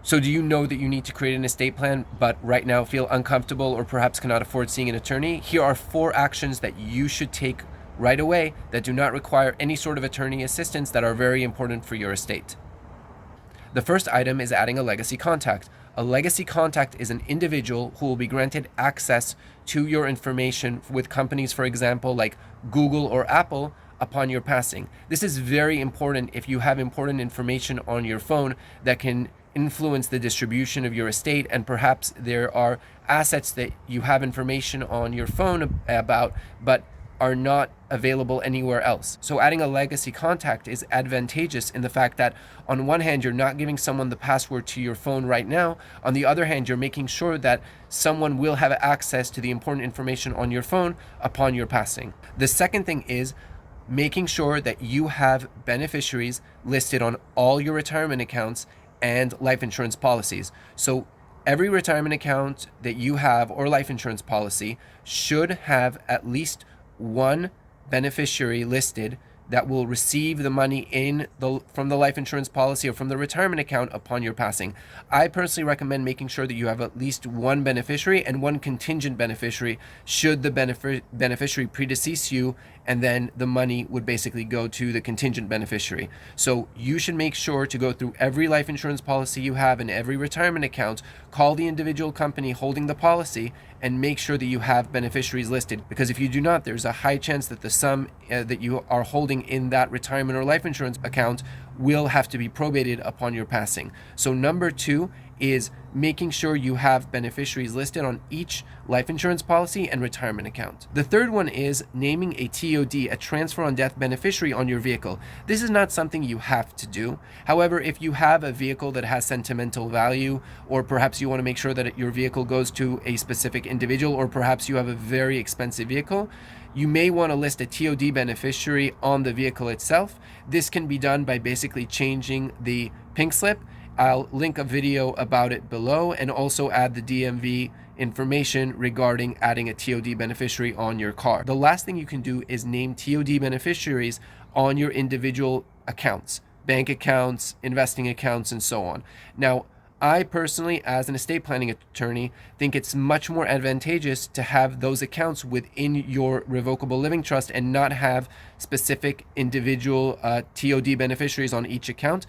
So do you know that you need to create an estate plan, but right now feel uncomfortable or perhaps cannot afford seeing an attorney? Here are 4 actions that you should take right away that do not require any sort of attorney assistance that are very important for your estate. The first item is adding a legacy contact. A legacy contact is an individual who will be granted access to your information with companies, for example, like Google or Apple, upon your passing. This is very important if you have important information on your phone that can influence the distribution of your estate, and perhaps there are assets that you have information on your phone about but are not available anywhere else. So adding a legacy contact is advantageous in the fact that on one hand, you're not giving someone the password to your phone right now. On the other hand, you're making sure that someone will have access to the important information on your phone upon your passing. The second thing is making sure that you have beneficiaries listed on all your retirement accounts and life insurance policies. So every retirement account that you have or life insurance policy should have at least one beneficiary listed that will receive the money from the life insurance policy or from the retirement account upon your passing. I personally recommend making sure that you have at least one beneficiary and one contingent beneficiary should the beneficiary predecease you, and then the money would basically go to the contingent beneficiary. So you should make sure to go through every life insurance policy you have and every retirement account, call the individual company holding the policy, and make sure that you have beneficiaries listed. Because if you do not, there's a high chance that the sum that you are holding in that retirement or life insurance account will have to be probated upon your passing. So number 2 is making sure you have beneficiaries listed on each life insurance policy and retirement account. The third one is naming a TOD, a transfer on death beneficiary, on your vehicle. This is not something you have to do. However, if you have a vehicle that has sentimental value, or perhaps you want to make sure that your vehicle goes to a specific individual, or perhaps you have a very expensive vehicle, you may want to list a TOD beneficiary on the vehicle itself. This can be done by basically changing the pink slip. I'll link a video about it below and also add the DMV information regarding adding a TOD beneficiary on your car. The last thing you can do is name TOD beneficiaries on your individual accounts, bank accounts, investing accounts, and so on. Now, I personally, as an estate planning attorney, think it's much more advantageous to have those accounts within your revocable living trust and not have specific individual TOD beneficiaries on each account.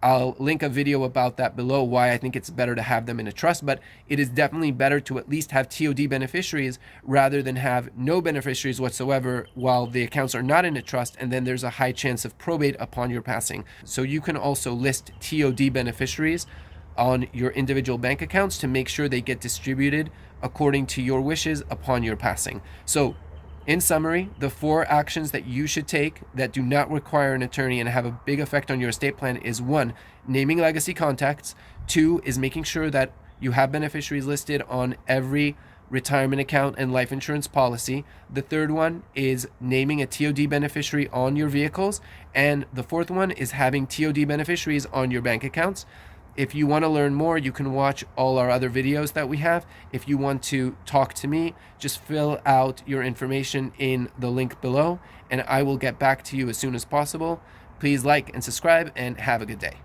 I'll link a video about that below, why I think it's better to have them in a trust, but it is definitely better to at least have TOD beneficiaries rather than have no beneficiaries whatsoever while the accounts are not in a trust, and then there's a high chance of probate upon your passing. So you can also list TOD beneficiaries on your individual bank accounts to make sure they get distributed according to your wishes upon your passing. So in summary, the 4 actions that you should take that do not require an attorney and have a big effect on your estate plan is 1, naming legacy contacts. 2 is making sure that you have beneficiaries listed on every retirement account and life insurance policy. The third one is naming a TOD beneficiary on your vehicles. And the fourth one is having TOD beneficiaries on your bank accounts. If you want to learn more, you can watch all our other videos that we have. If you want to talk to me, just fill out your information in the link below, and I will get back to you as soon as possible. Please like and subscribe, and have a good day.